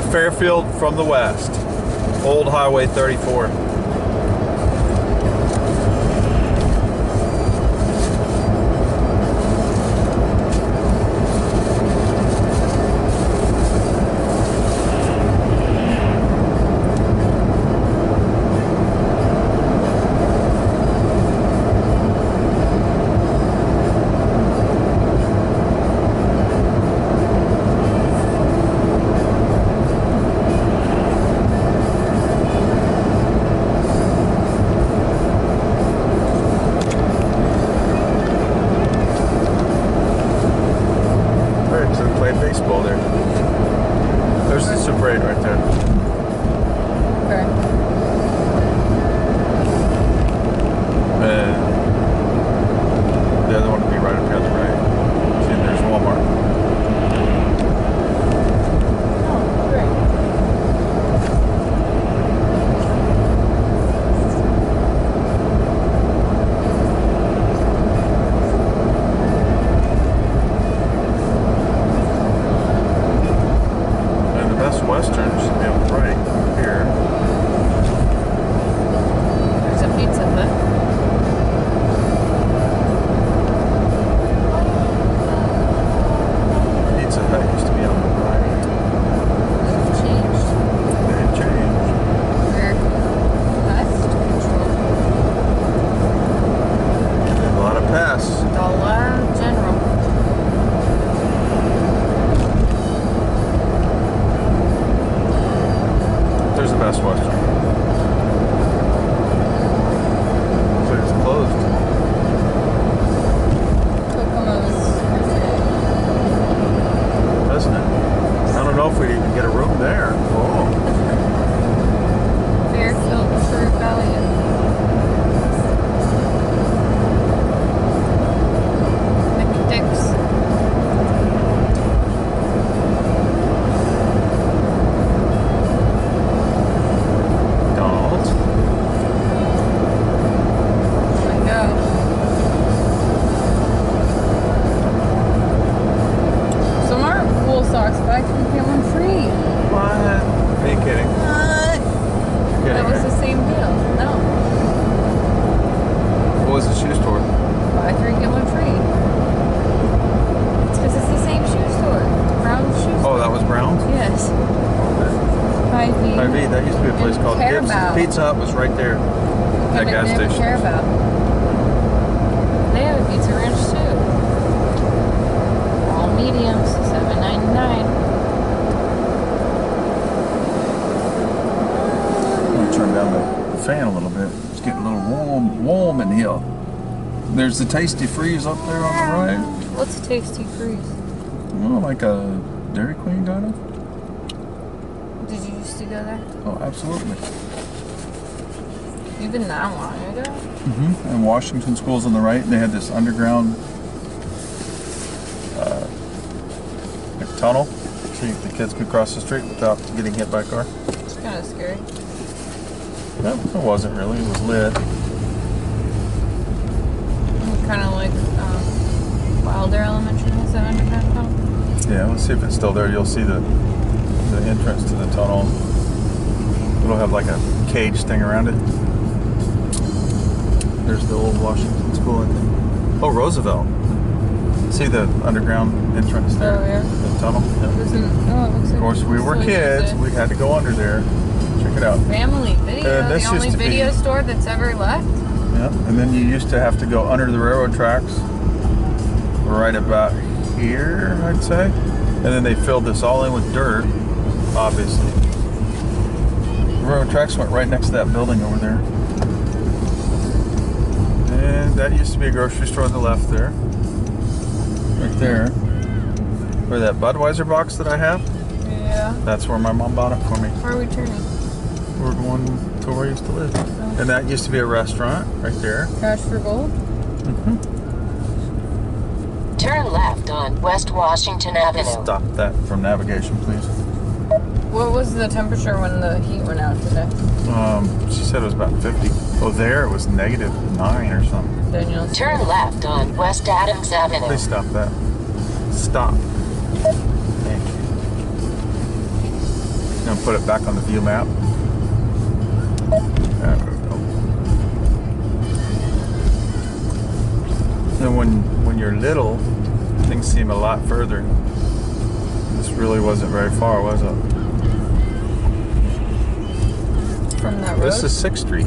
into Fairfield from the west. Old Highway 34. Baseball there. There's the Super 8 right there. Okay. And the other one would be right up here on the right. See, there's Walmart. Oh, great. Westerns right here. There's a Pizza Hut. Pizza Hut used to be on the right. They've changed. They changed. Where? Pest control. There's a lot of pests. Dollar General. There's the Best Western. So it's closed. Kokomo's. Doesn't it? I don't know if we'd even get a room there. Oh. Fairfield True Value. McDick's. Socks, buy 3 get 1 free. What? Are you kidding? What? Kidding, that was right? the same deal. No. What was the shoe store? Buy 3 get 1 free. It's because it's the same shoe store. Brown's shoe store. Oh, that was Brown's? Yes. Hy-Vee. Hy-Vee. That used to be a place called Carabao. Gibbs. Pizza Hut was right there. That gas station. Carabao. They have a pizza ranch too. All mediums, $7.99. Turn down the fan a little bit. It's getting a little warm in here. There's the Tasty Freeze up there on the right. What's a Tasty Freeze? Well, like a Dairy Queen kind of. Did you used to go there? Oh, absolutely. Even that long ago? Mm-hmm. And Washington School's on the right. And they had this underground like tunnel, so the kids could cross the street without getting hit by a car. It's kind of scary. No, it wasn't really. It was lit. Kind of like Wilder Elementary has that underground tunnel. Yeah, let's see if it's still there. You'll see the entrance to the tunnel. It'll have like a cage thing around it. There's the old Washington School, I think. Oh, Roosevelt. See the underground entrance there? Oh, yeah. The tunnel? Yeah. It looks like, Of course, we were kids. We had to go under there. Check it out. Family Video, the only video store that's ever left. Yeah, and then you used to have to go under the railroad tracks, right about here, I'd say. And then they filled this all in with dirt, obviously. The railroad tracks went right next to that building over there. And that used to be a grocery store on the left there. Right there. Where that Budweiser box that I have? Yeah. That's where my mom bought it for me. Where are we turning? We're going to where I used to live. Oh. And that used to be a restaurant right there. Cash for Gold? Mm-hmm. Turn left on West Washington Avenue. Stop that from navigation, please. What was the temperature when the heat went out today? She said it was about 50. Oh, there it was -9 or something. Daniel's. Turn left on West Adams Avenue. Please stop that. Stop. Thank you. gonna put it back on the view map. There we go. And when you're little, things seem a lot further. This really wasn't very far, was it? From that road? This is 6th Street.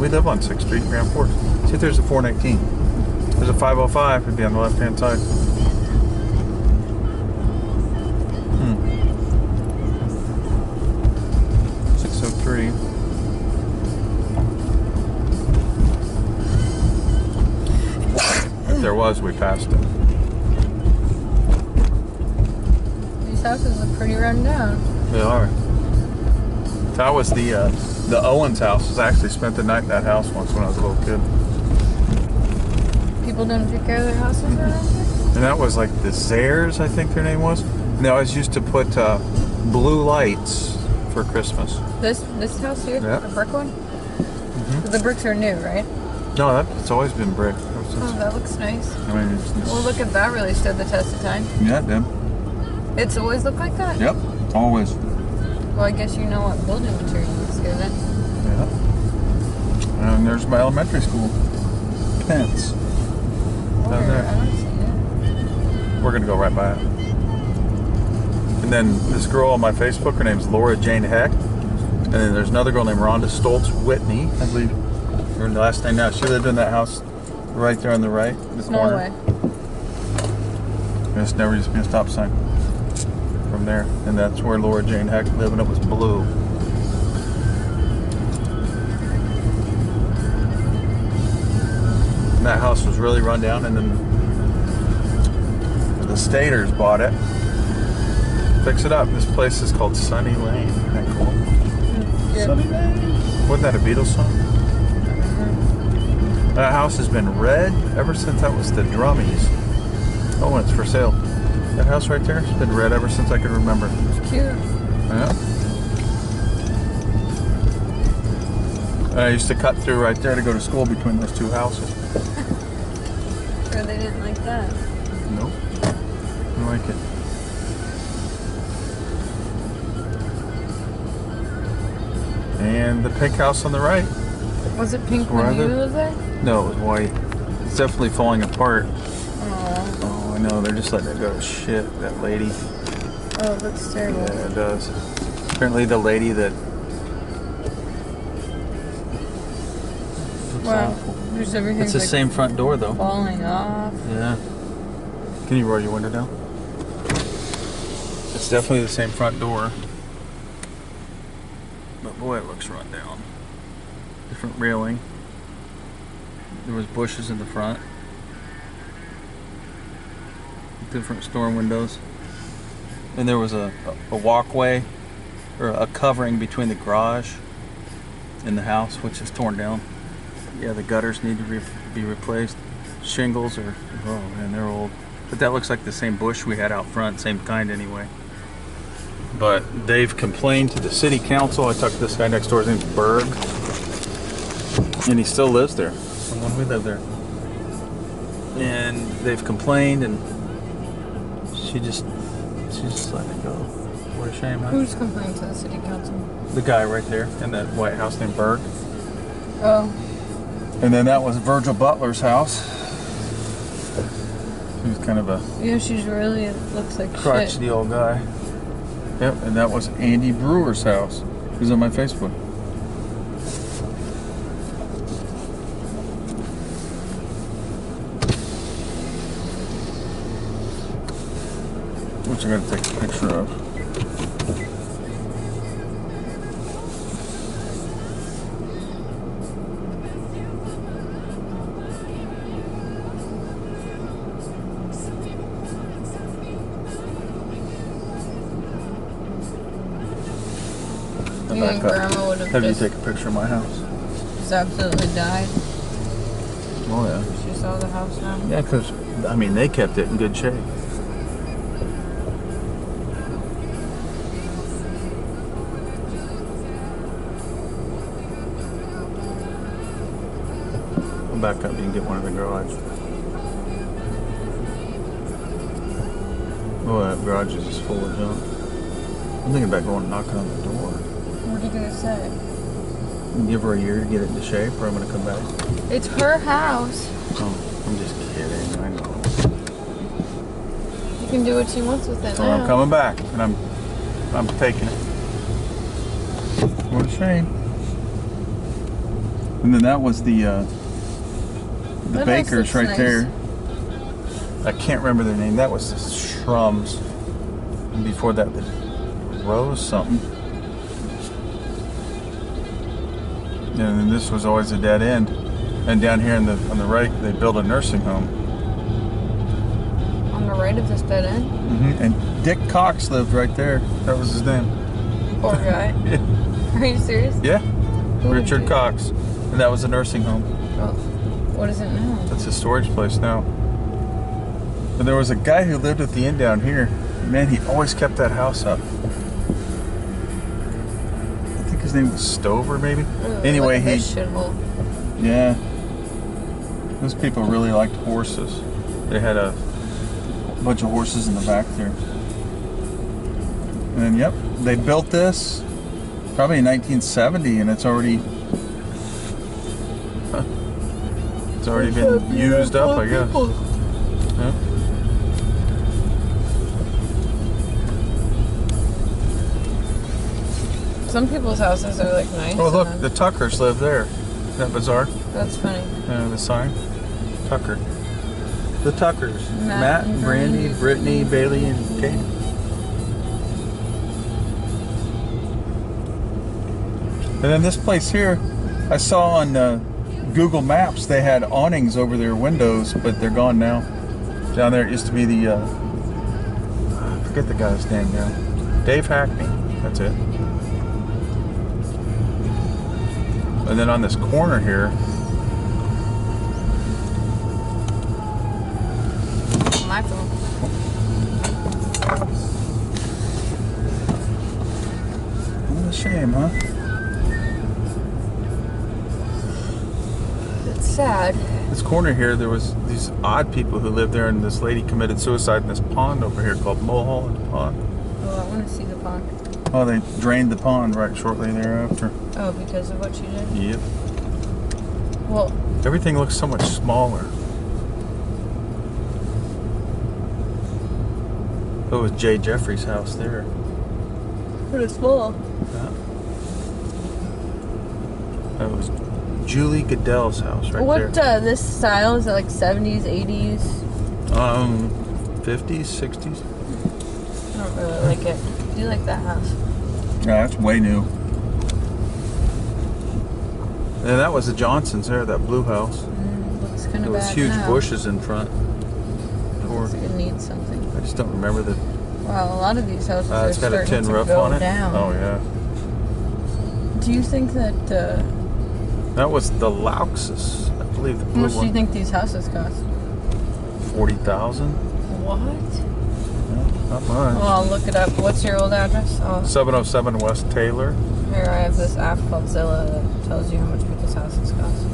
We live on 6th Street, Grand Forks. See if there's a 419. There's a 505. It'd be on the left-hand side. 603. If there was, we passed it. These houses look pretty run down. They are. That was the Owens house. I actually spent the night in that house once when I was a little kid. People don't take care of their houses around here? And that was like the Zares, I think their name was. And they always used to put blue lights for Christmas. This house here? Yeah. The brick one? Mm-hmm. The bricks are new, right? No, it's always been brick. Oh, that looks nice. I mean, it's Well, look at that, really stood the test of time. yeah, it did. It's always looked like that? Yep, always. Well, I guess you know what building materials here then. Yeah. And there's my elementary school. Pence. Where? Down there. I don't see it. We're gonna go right by it. And then this girl on my Facebook, her name's Laura Jane Heck. And then there's another girl named Rhonda Stoltz Whitney, I believe. Her last name now. She lived in that house right there on the right, the No corner. way. There's never used to be a stop sign from there. And that's where Laura Jane Heck lived, and it was blue. And that house was really run down, and then the Staters bought it. Fix it up. This place is called Sunny Lane. Isn't that cool? Yeah. Sunny Lane. Wasn't that a Beatles song? That house has been red ever since that was the Drummies. Oh, and it's for sale. That house right there has been red ever since I could remember. It's cute. Yeah. And I used to cut through right there to go to school between those two houses. Sure they didn't like that. Nope. I like it. And the pink house on the right. Was it pink Where when you are they? lived there? No, it was white. It's definitely falling apart. Oh, Oh, I know. They're just letting it go to shit, that lady. oh, it looks terrible. Yeah, it does. Apparently the lady that... Looks Wow. awful. There's everything It's the like same front door, though. falling off. Yeah. Can you roll your window down? It's definitely the same front door. But boy, it looks run down. Different railing. There was bushes in the front. Different storm windows. And there was a walkway, or a covering between the garage and the house, which is torn down. Yeah, the gutters need to be replaced. Shingles are, oh man, they're old. But that looks like the same bush we had out front, same kind anyway. But they've complained to the city council. I talked to this guy next door, his name's Berg. And he still lives there, from when we lived there. And they've complained, and she's just letting it go. What a shame, huh? Who's complaining to the city council? The guy right there in that white house named Berg. Oh, And then that was Virgil Butler's house. He was kind of a yeah, she's really, it looks like shit. crotchety old guy. Yep, and that was Andy Brewer's house. He's on my Facebook. Which I gotta take a picture of. You think Grandma would Have you just take a picture of my house? absolutely died? Oh yeah. She saw the house now. Yeah, because, I mean, they kept it in good shape. Come back up, you can get one in the garage. Oh, that garage is just full of junk. I'm thinking about going knocking on the door. What are you gonna say? Give her a year to get it into shape, or I'm gonna come back. It's her house. Oh, I'm just kidding. I know. You can do what she wants with it Well, now. I'm coming back, and I'm taking it. What a shame. And then that was the That house bakers looks right nice. there. I can't remember their name. That was the Shrums. And before that, the Rose something. And then this was always a dead end. And down here on the right, they built a nursing home. On the right of this dead end? And Dick Cox lived right there. That was his name. Poor guy. Are you serious? Yeah, Who would Richard be? Cox. And that was a nursing home. Oh, what is it now? That's a storage place now. And there was a guy who lived at the inn down here. Man, he always kept that house up. I think his name was Stover, maybe. Ooh, Anyway, look at he. this shithole. Yeah. Those people really liked horses. They had a bunch of horses in the back there. And yep, they built this probably in 1970, and it's already been used up, I guess. Yeah. Some people's houses are like nice. Oh look, and the Tuckers live there. Isn't that bizarre? that's funny. The sign. Tucker. The Tuckers. Matt and Brandy, Brandy. Brittany, Bailey, and Katie. And then this place here, I saw on Google Maps they had awnings over their windows, but they're gone now. Down there it used to be the, I forget the guy's name now. Dave Hackney. That's it. And then on this corner here, My phone. what a shame, huh? It's sad. This corner here, there was these odd people who lived there, and this lady committed suicide in this pond over here called Mulholland Pond. Oh, I want to see the pond. Oh, they drained the pond right shortly thereafter. Oh, because of what she did? Yep. Well, Everything looks so much smaller. It was Jay Jeffrey's house there. pretty small. That was Julie Goodell's house right What, there. this style? Is it like 70s, 80s? 50s, 60s. I don't really like it. Do you like that house? Yeah, that's way new. And that was the Johnsons there, that blue house. Looks kind There of was bad huge now. bushes in front. Or, Looks like it needs something. I just don't remember the. Wow, a lot of these houses are It's got a starting tin to roof go on it. down. Oh yeah. Do you think that, That was the Louxes, I believe. The how blue much do you one. think these houses cost? 40,000. What? Not much. Oh, I'll look it up. What's your old address? Oh, 707 West Taylor. here, I have this app called Zillow that tells you how much people's houses cost.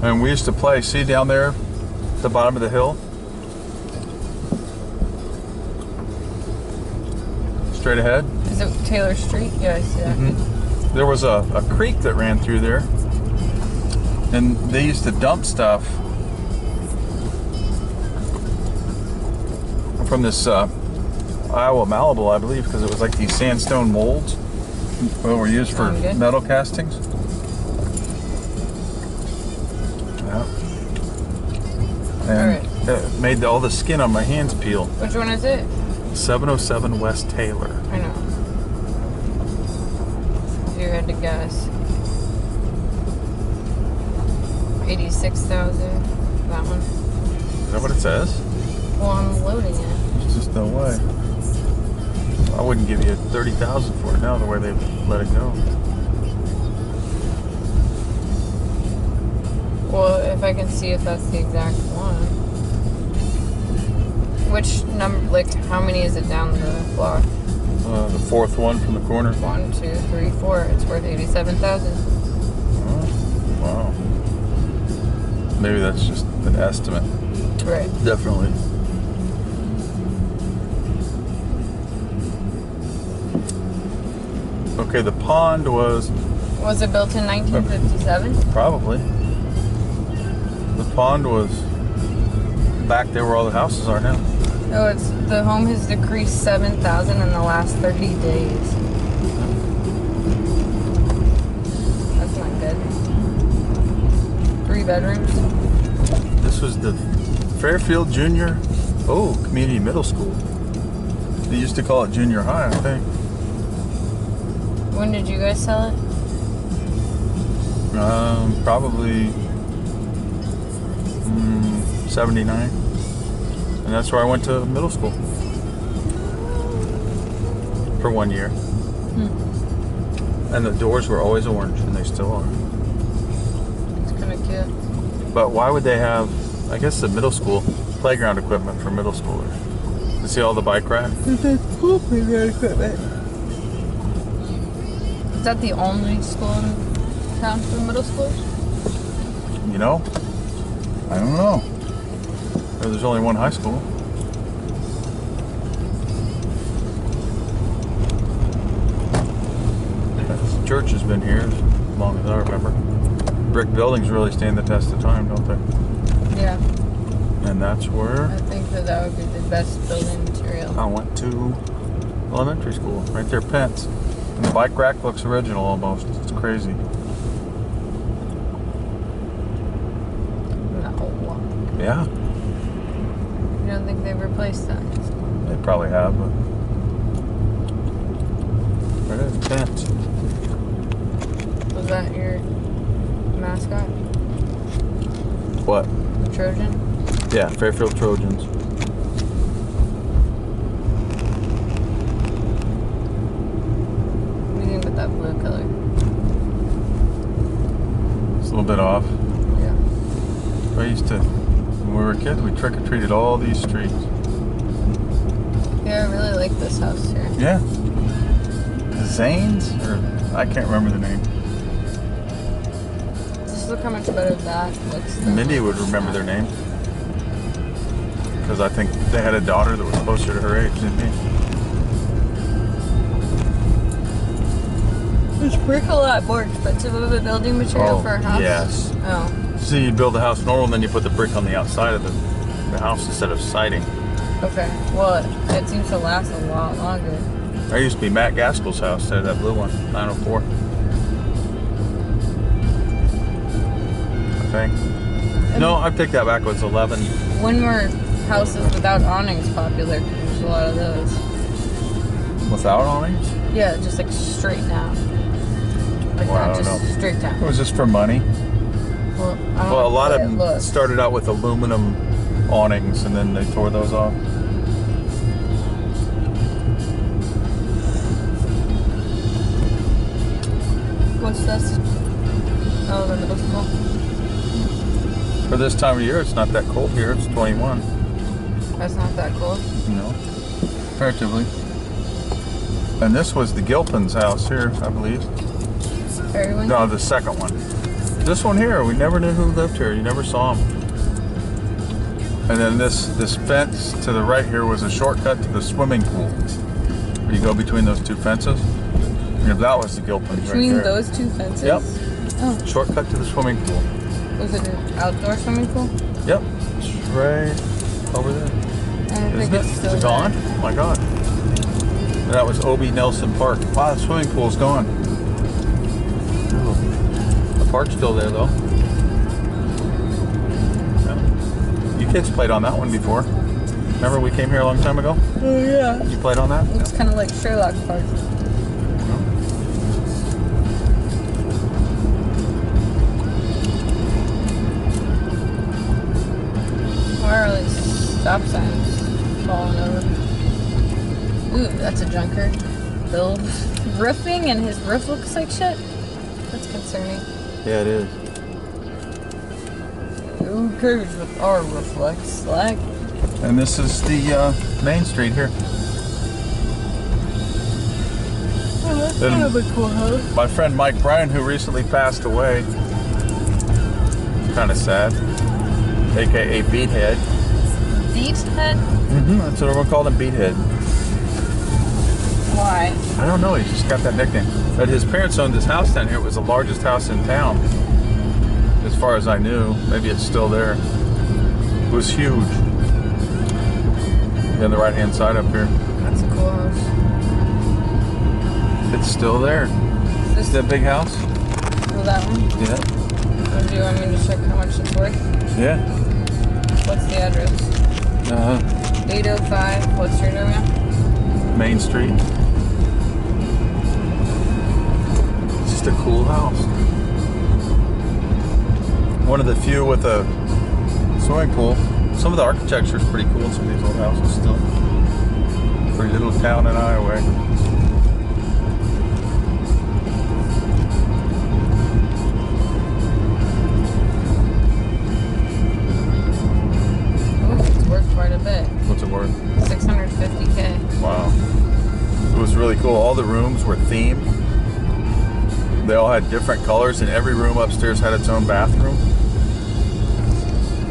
And we used to play. See down there, at the bottom of the hill. Straight ahead. Is it Taylor Street? Yeah, I see that. There was a creek that ran through there, and they used to dump stuff from this Iowa Malibu, I believe, because it was like these sandstone molds that were used for Sound good. metal castings. Yeah. And it made all the skin on my hands peel. Which one is it? 707 West Taylor. I know. If you had to guess. 86,000. That one. Is that what it says? Well, I'm loading it. There's just no way. I wouldn't give you 30,000 for it now, the way they let it go. Well, if I can see if that's the exact one. Which number, like, how many is it down the block? The fourth one from the corner. 1, 2, 3, 4. It's worth 87,000. Oh, wow. Maybe that's just an estimate. Right. Definitely. Okay, the pond was Was it built in 1957? probably. The pond was back there where all the houses are now. Oh, it's the home has decreased 7,000 in the last 30 days. That's not good. 3 bedrooms. This was the Fairfield Junior Community Middle School. They used to call it junior high, I think. When did you guys sell it? Probably 79. And that's where I went to middle school. For 1 year. And the doors were always orange, and they still are. It's kind of cute. But why would they have, I guess, the middle school playground equipment for middle schoolers? You see all the bike racks? Cool playground equipment. Is that the only school in town for middle schoolers? You know? I don't know. There's only one high school. The church has been here as long as I remember. Brick buildings really stand the test of time, don't they? Yeah. And that's where I think that would be the best building material. I went to elementary school. Right there, Pence. And the bike rack looks original almost. It's crazy. No. Yeah, You don't think they've replaced that? they probably have, but right there, Pence. Was that your mascot? What? The Trojan? Yeah, Fairfield Trojans. What do you think about that blue color? It's a little bit off. Yeah. I used to, when we were kids, we trick-or-treated all these streets. Yeah, I really like this house here. Yeah. Zane's? Or, I can't remember the name. Just look how much better that looks. Than Mindy would remember their name. Because I think they had a daughter that was closer to her age than me. Is brick a lot more expensive of a building material for a house? Yes. Oh. So you build a house normal, and then you put the brick on the outside of the house instead of siding. Okay. Well, it seems to last a lot longer. There used to be Matt Gaskell's house there, that blue one, 904. I think. No, I take that back. It was 11. When were houses without awnings popular? 'Cause there's a lot of those. Without awnings? Yeah, just like straight down. Like Well, I not don't just know. straight down. It was just for money. Well, I don't Well, a know lot the of way it them looks. started out with aluminum awnings, and then they tore those off. What's this? Oh, the middle school. For this time of year, it's not that cold here. It's 21. That's not that cool. You know, comparatively. And this was the Gilpin's house here, I believe. Everyone? No, the second one. This one here, we never knew who lived here. You never saw him. And then this fence to the right here was a shortcut to the swimming pool. Where you go between those two fences. And that was the Gilpin's Between right there. those two fences? Yep. Oh, Shortcut to the swimming pool. was it an outdoor swimming pool? Yep. It's right over there. I don't Isn't think it? it's still Is it gone? Oh my God. And that was Obie Nelson Park. Wow, the swimming pool's gone. Ooh. The park's still there though. Yeah. You kids played on that one before. Remember we came here a long time ago? Oh, yeah. You played on that? Looks kind of like Sherlock Park. Why are these stop signs falling over? Ooh, that's a junker. Builds roofing and his roof looks like shit. That's concerning. Yeah, it is. Who cares what our roof looks like? And this is the main street here. Oh, that's Then- kind of a cool house. My friend Mike Bryan, who recently passed away. Kind of sad. AKA Beathead. Beathead? Mm-hmm. That's what everyone called him, Beathead. Why? I don't know. He just got that nickname. But his parents owned this house down here. It was the largest house in town, as far as I knew. Maybe it's still there. It was huge. On the right-hand side up here. That's a cool house. It's still there. This That big house? Oh, that one? Yeah. Or do you want me to check how much it's worth? Yeah. What's the address? 805. What street are we on? Main Street. It's just a cool house. One of the few with a swimming pool. Some of the architecture is pretty cool in some of these old houses still. Pretty little town in Iowa. Oh, it's worth quite a bit. What's it worth? $650K. Wow. It was really cool. All the rooms were themed. They all had different colors, and every room upstairs had its own bathroom.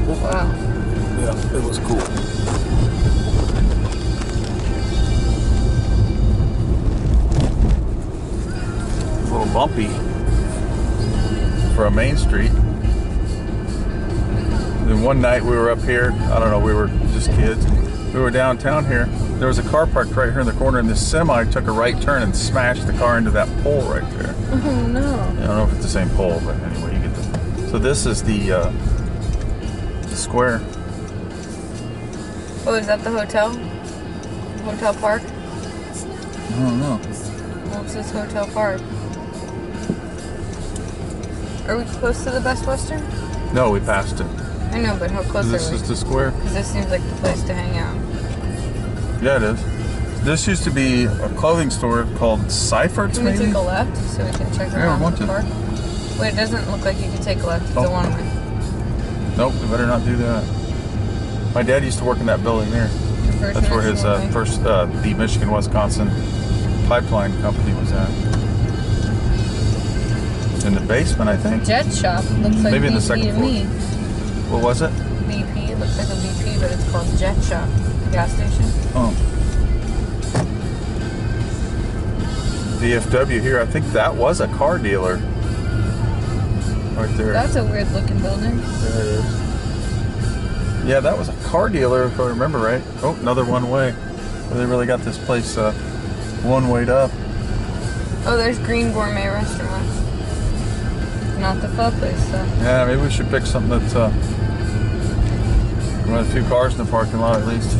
Wow. Yeah, it was cool. A little bumpy for a main street. Then one night we were up here, I don't know, we were just kids. We were downtown here. There was a car parked right here in the corner, and this semi took a right turn and smashed the car into that pole right there. Oh no. I don't know if it's the same pole, but anyway, you get the. So this is the square. Oh, is that the hotel? Hotel Park? I don't know. Well, it says Hotel Park. Are we close to the Best Western? No, we passed it. I know, but how close This are we? is the square. Because this seems like the place to hang out. Yeah, it is. This used to be a clothing store called Seifert's, Can we maybe? take a left so we can check Yeah, I around want the to. park? Wait, it doesn't look like you can take a left. It's Oh. a one-way. Nope, we better not do that. My dad used to work in that building there. That's where his first, the Michigan-Wisconsin pipeline company was at. In the basement, I think. Jet shop looks like Maybe in the BP second to floor. me. What was it? BP, it looks like a BP, but it's called Jet Shop. Gas station. Oh. VFW here. I think that was a car dealer. Right there. That's a weird looking building. There it is. Yeah, that was a car dealer, if I remember right. Oh, another one way. Well, they really got this place one-wayed up. Oh, there's Green Gourmet Restaurant. Not the pho place, though. Yeah, maybe we should pick something that's run a few cars in the parking lot at least.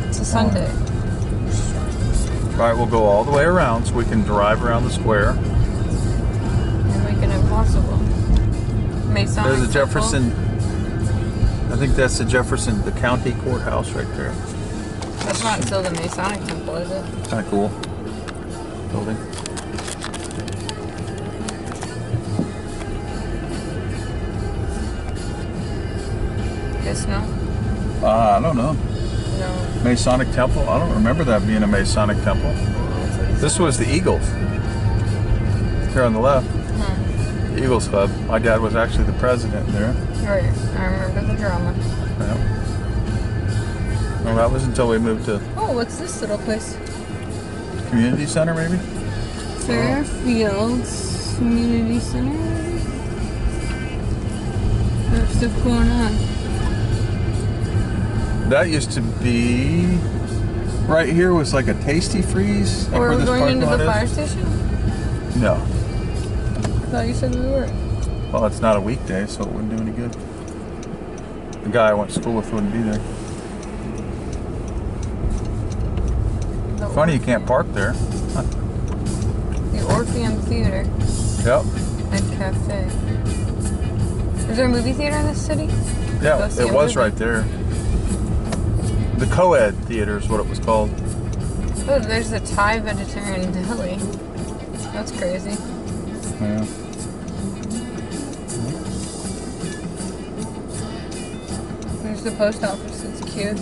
It's a Sunday. All right, we'll go all the way around so we can drive around the square. And make it impossible. Masonic There's a Temple. Jefferson. I think that's the Jefferson, the county courthouse right there. That's not still the Masonic Temple, is it? Kind of cool building. Guess no. I don't know. No. Masonic Temple? I don't remember that being a Masonic Temple. This was the Eagles. Here on the left. The Eagles Club. My dad was actually the president there. Right. I remember the drama. Yeah. Well, that was until we moved to Oh, what's this little place? community center, maybe? Fairfield Community Center. There's stuff going on. That used to be right here was like a Tasty Freeze. Like Or where are we this going parking into lot the is. fire station? No. I thought you said we were. Well, it's not a weekday, so it wouldn't do any good. The guy I went to school with wouldn't be there. Funny you can't park there. The Orpheum Theater Yep. and Cafe. Is there a movie theater in this city? Yeah, Go see it a was movie. right there. The Co-ed Theater is what it was called. Oh, there's a Thai vegetarian deli. That's crazy. Yeah. There's the post office. It's cute.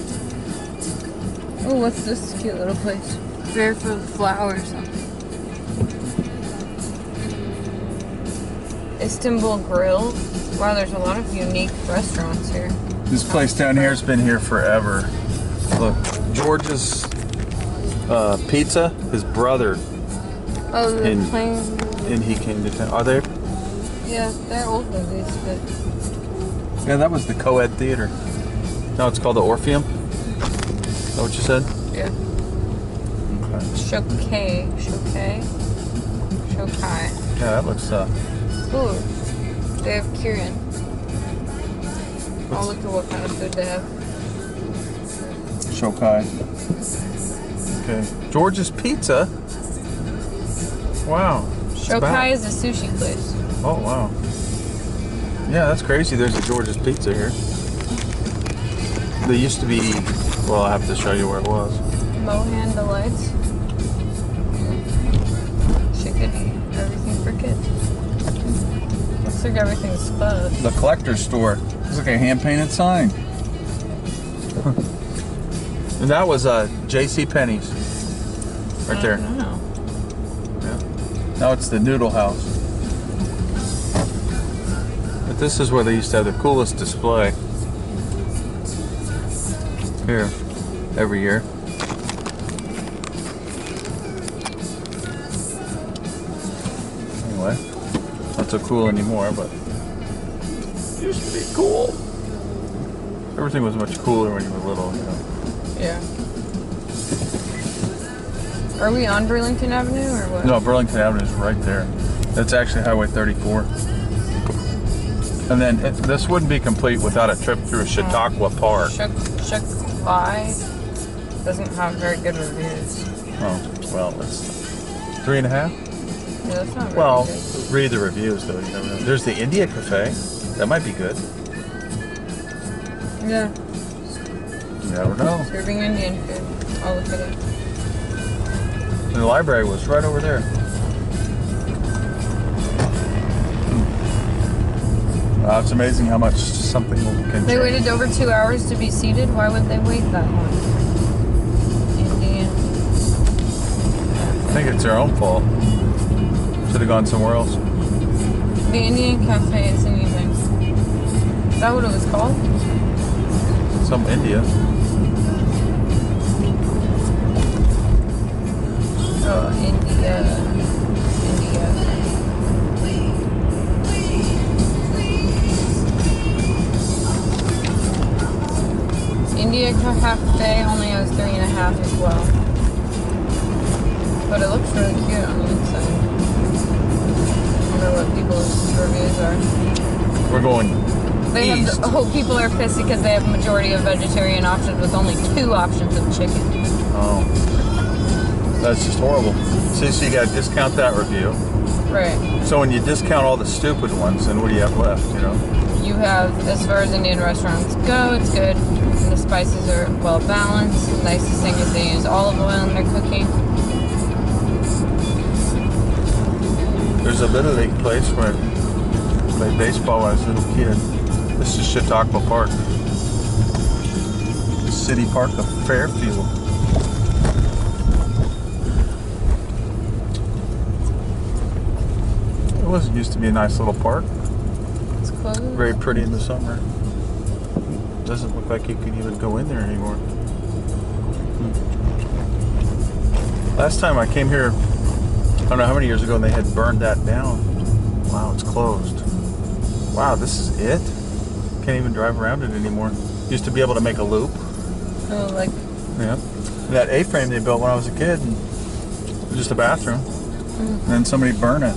Oh, what's this cute little place? Fairfield Flowers. Istanbul Grill. Wow, there's a lot of unique restaurants here. This place down here has been here forever. Look, George's Pizza, his brother, Oh, the And- plane. and he came to town. Are they? Yeah, they're old movies, but Yeah, that was the co-ed theater. No, it's called the Orpheum. Is that what you said? yeah. Okay. Shokai. Yeah, that looks. Ooh, they have Kieran. I'll look at what kind of food they have. Shokai. Okay. George's Pizza. Wow. It's Shokai back. is a sushi place. Oh, wow. Yeah, that's crazy. There's a George's Pizza here. There used to be, well, I'll have to show you where it was. Mohan Delights. Chicken, everything for kids. Looks like everything's closed. The collector's store. It's like a hand-painted sign. And that was J.C. Penney's. Right there. I don't know. Yeah. Now it's the Noodle House. But this is where they used to have the coolest display. Here, every year. Anyway, not so cool anymore, but it used to be cool. Everything was much cooler when you were little, you know. Yeah. Are we on Burlington Avenue or what? No, Burlington Avenue is right there. That's actually Highway 34. And then this wouldn't be complete without a trip through Chautauqua Park. Shokai doesn't have very good reviews. Oh, well, it's 3.5. Yeah, that's not very Well, good. read the reviews though. You never know. There's the India Cafe. That might be good. Yeah, You never know. serving Indian food. I'll look at it. And the library was right over there. Wow, it's amazing how much something can They change. waited over 2 hours to be seated. Why would they wait that long? Indian. I think it's their own fault. Should have gone somewhere else. The Indian Cafe is in evening. Is that what it was called? Some India. Oh, India. India Cafe only has 3.5 as well. But it looks really cute on the inside. I wonder what people's reviews are. We're going They east. have people are pissed because they have a majority of vegetarian options with only 2 options of chicken. Oh, that's just horrible. See, so you got to discount that review. Right. So when you discount all the stupid ones, then what do you have left? You know. You have, as far as Indian restaurants go, it's good. And the spices are well balanced. The nicest thing is they use olive oil in their cooking. There's a Little League place where I played baseball when I was a little kid. This is Chautauqua Park. The city park of Fairfield. It was used to be a nice little park. It's closed. Very pretty in the summer. Doesn't look like you can even go in there anymore. Last time I came here, I don't know how many years ago, and they had burned that down. Wow, it's closed. Wow, this is it? Can't even drive around it anymore. Used to be able to make a loop. Oh, like, Yeah. And that A-frame they built when I was a kid, and it was just a bathroom. And then somebody burned it.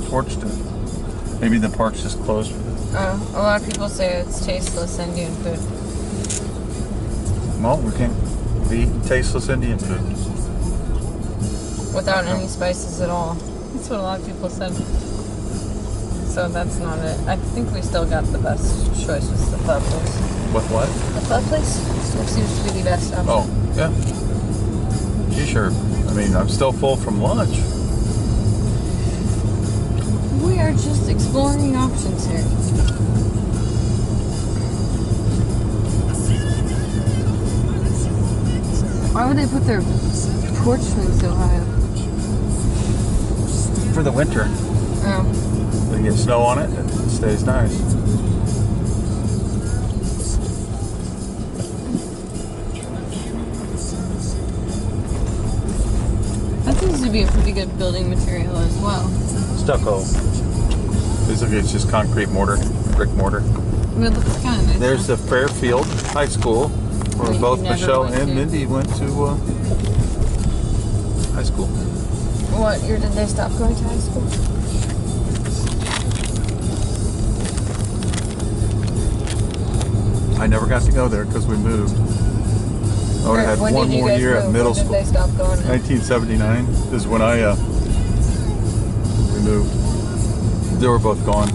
Torched it. Maybe the park's just closed for this. a lot of people say it's tasteless Indian food. Well, we can't be eating tasteless Indian food. Without any spices at all. That's what a lot of people said. So that's not it. I think we still got the best choice with the pub place. With what? The pub place still seems to be the best option. Oh, yeah. Gee, sure. I mean, I'm still full from lunch. We are just exploring options here. Why would they put their porch swing so high up? For the winter. Oh. They get snow on it, and it stays nice. be a pretty good building material as well. Stucco. Basically, it's just concrete mortar, brick mortar. But it looks kind of nice. There's the Fairfield High School, where That both you never Michelle went and to. Mindy went to high school. What year did they stop going to high school? I never got to go there because we moved. I would have had When one did you more guys year at move? middle When did school. they stop going? 1979 is when we moved. They were both gone.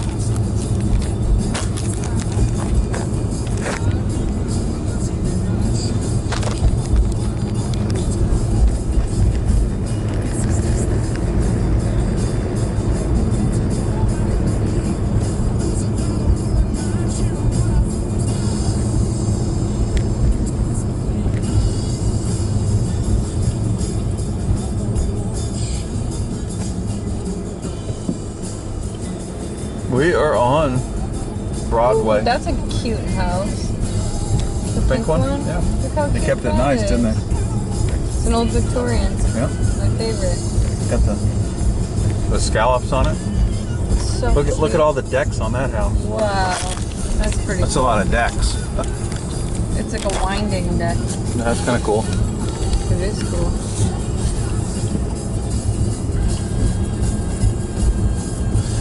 We are on Broadway. Ooh, that's a cute house. The Pink one? Yeah. Look how They cute kept it that nice, didn't they? is. It's an old Victorian. Yeah. My favorite. Got the scallops on it. So Look cute. at all the decks on that house. Wow. That's pretty That's a cool. lot of decks. It's like a winding deck. That's kind of cool. It is cool.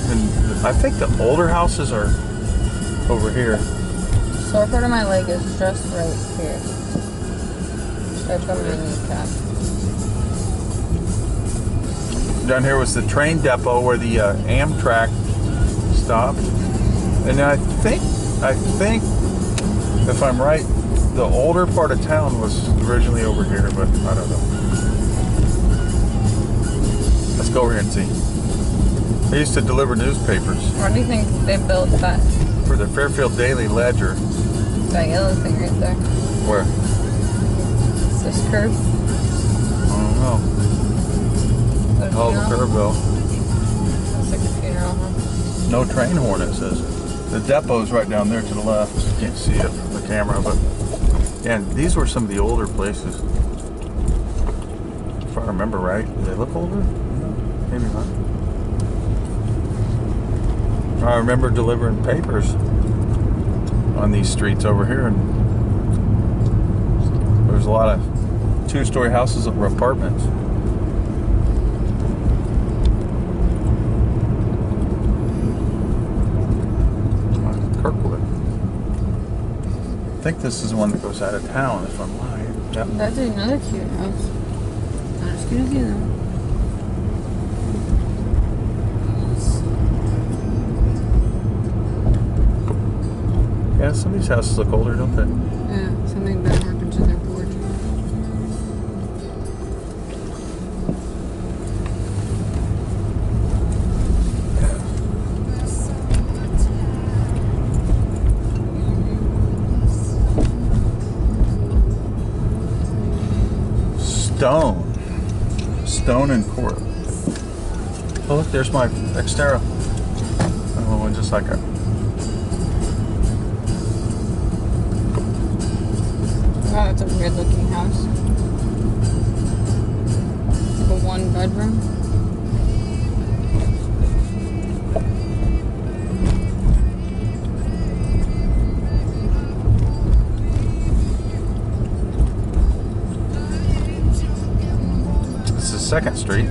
And I think the older houses are over here. Sore part of my leg is just right here. Right from my kneecap. Down here was the train depot where the Amtrak stopped. And I think, if I'm right, the older part of town was originally over here, but I don't know. Let's go over here and see. They used to deliver newspapers Why do you think they built that, for the Fairfield Daily Ledger. that yellow thing right there? Where? This curve? I don't know. What a Hell of a funeral? curve though. It's like a funeral, huh? No train horn, it says. The depot's right down there to the left. You can't see it from the camera, but yeah, and these were some of the older places. If I remember right. Do they look older? No, maybe not. I remember delivering papers on these streets over here, and there's a lot of two-story houses or apartments. Kirkwood. I think this is the one that goes out of town, if I'm lying. Yep. That's another cute house. Not as cute as you though. Yeah, some of these houses look older, don't they? Yeah, something bad happened to their porch. Stone and Court. Oh, look, there's my Xterra. Oh, just like it. Wow, that's a weird looking house. Like a 1 bedroom. This is 2nd Street.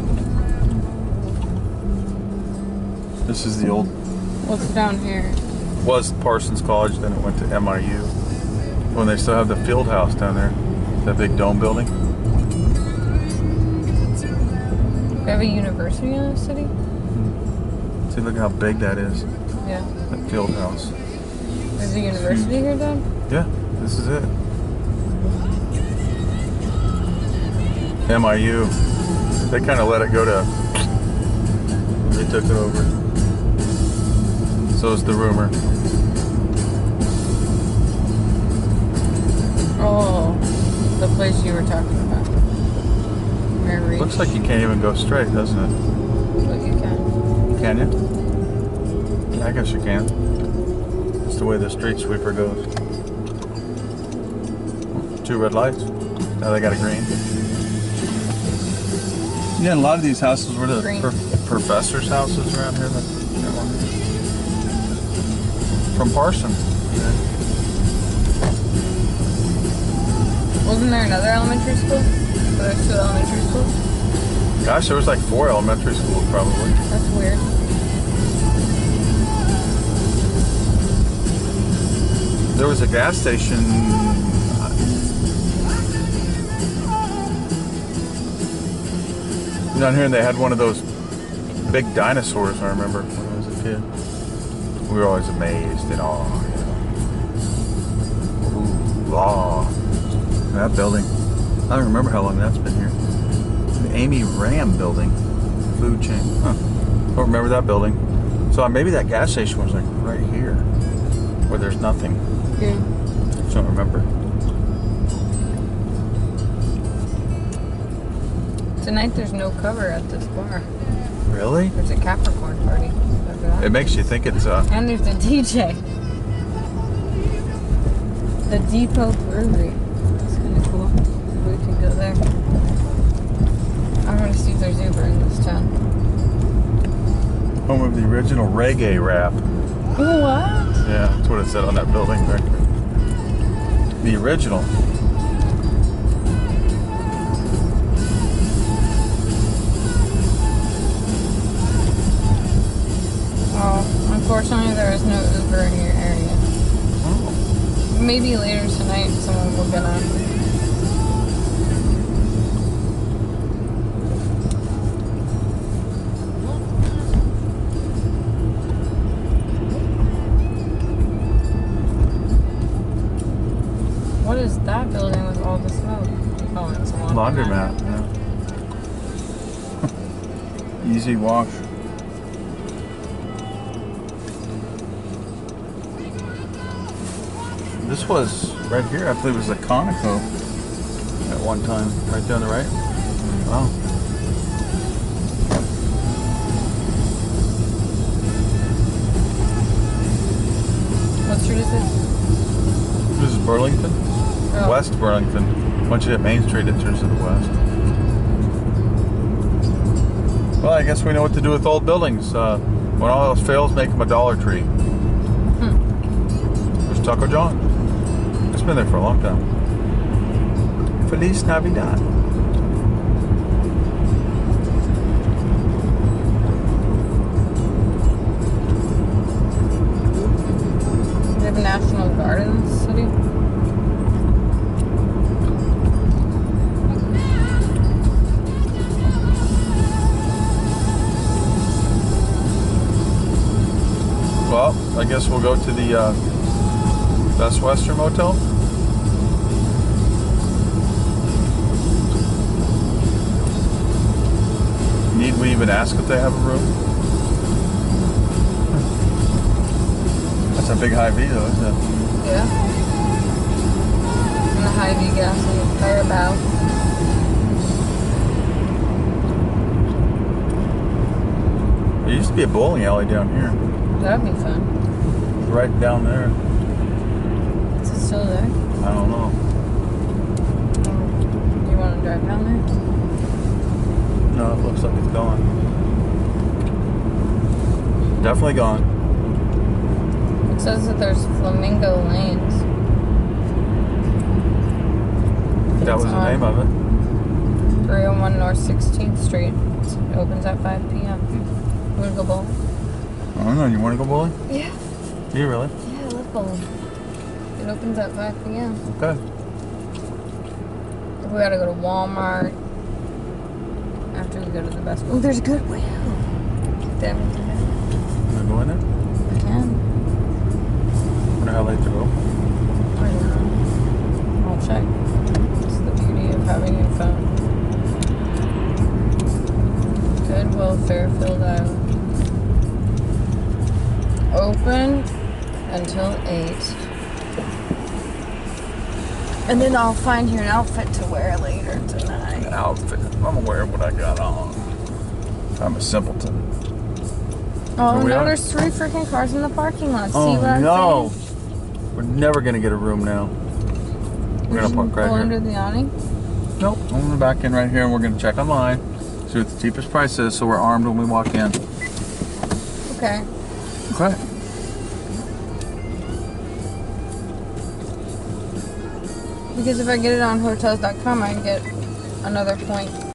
This is the old, What's down here? was Parsons College, then it went to MIU. When they still have the field house down there, that big dome building. We have a university in the city? See, look how big that is, Yeah. that field house. There's a university here, Dad? Yeah, this is it. MIU. They kind of let it go to, they took it over. So is the rumor. Oh, the place you were talking about. Mary. Looks like you can't even go straight, doesn't it? But you can. Can you? Yeah, I guess you can. That's the way the street sweeper goes. 2 red lights. Now they got a green. Yeah, a lot of these houses were the Green. professors' houses around here. From Parsons. Yeah. Wasn't there another elementary school? Were there 2 elementary schools? Gosh, there was like 4 elementary schools probably. That's weird. There was a gas station. Down here, and they had one of those big dinosaurs. I remember when I was a kid. We were always amazed and awe. Ooh, awe. That building. I don't remember how long that's been here. The Amy Ram building, food chain. Huh. Don't remember that building. So maybe that gas station was like right here, where there's nothing. Yeah. Just don't remember. Tonight there's no cover at this bar. Really? There's a Capricorn party. Remember that? It makes you think it's And there's a DJ. The Depot Brewery. That's kind of cool. Maybe we could go there. I want to see if there's Uber in this town. home of the original reggae rap. What? Yeah, that's what it said on that building back there. The original. Oh, unfortunately there is no Uber in your area. Oh. Maybe later tonight someone will get on. What is that building with all the smoke? Oh, it's a Laundromat. Yeah. Easy wash. This was right here. I believe it was a Conoco at one time. Right there on the right. Wow. What street is this? This is Burlington. Oh. West Burlington. Once you hit Main Street, it turns to the west. Well, I guess we know what to do with old buildings. When all else fails, make them a Dollar Tree. There's Taco John. It's been there for a long time. Feliz Navidad. They have a National Guard in this city? Well, I guess we'll go to the Best Western Motel. Need we even ask if they have a room? That's a big Hy-Vee though, isn't it? Yeah. And the Hy-Vee gas in the fire bow. There used to be a bowling alley down here. That'd be fun. Right down there. Is it still there? I don't know. Do you want to drive down there? No, it looks like it's gone. Definitely gone. It says that there's flamingo lanes. That was the name of it. 301 North 16th Street. It opens at 5 p.m. You want to go bowling? I don't know. You want to go bowling? Yeah. Do you really? Yeah, I love bowling. It opens at 5 p.m. Okay. We gotta go to Walmart after we go to the Best. Oh, there's a Goodwill. Damn it. Can I go in there? I can. Wonder how late to go. I don't know. I'll check. It's the beauty of having your phone. Goodwill, Fairfield, Iowa. Open until 8. And then I'll find you an outfit to wear later tonight. Outfit. I'm aware of what I got on. I'm a simpleton. Oh, Here we no, are. there's 3 freaking cars in the parking lot. Oh, See what I'm no. saying? We're never going to get a room now. We're going to park right Go here. under the awning? Nope. I'm going to back in right here and we're going to check online. See what the cheapest price is, so we're armed when we walk in. Okay. Okay. Because if I get it on hotels.com, I can get another point.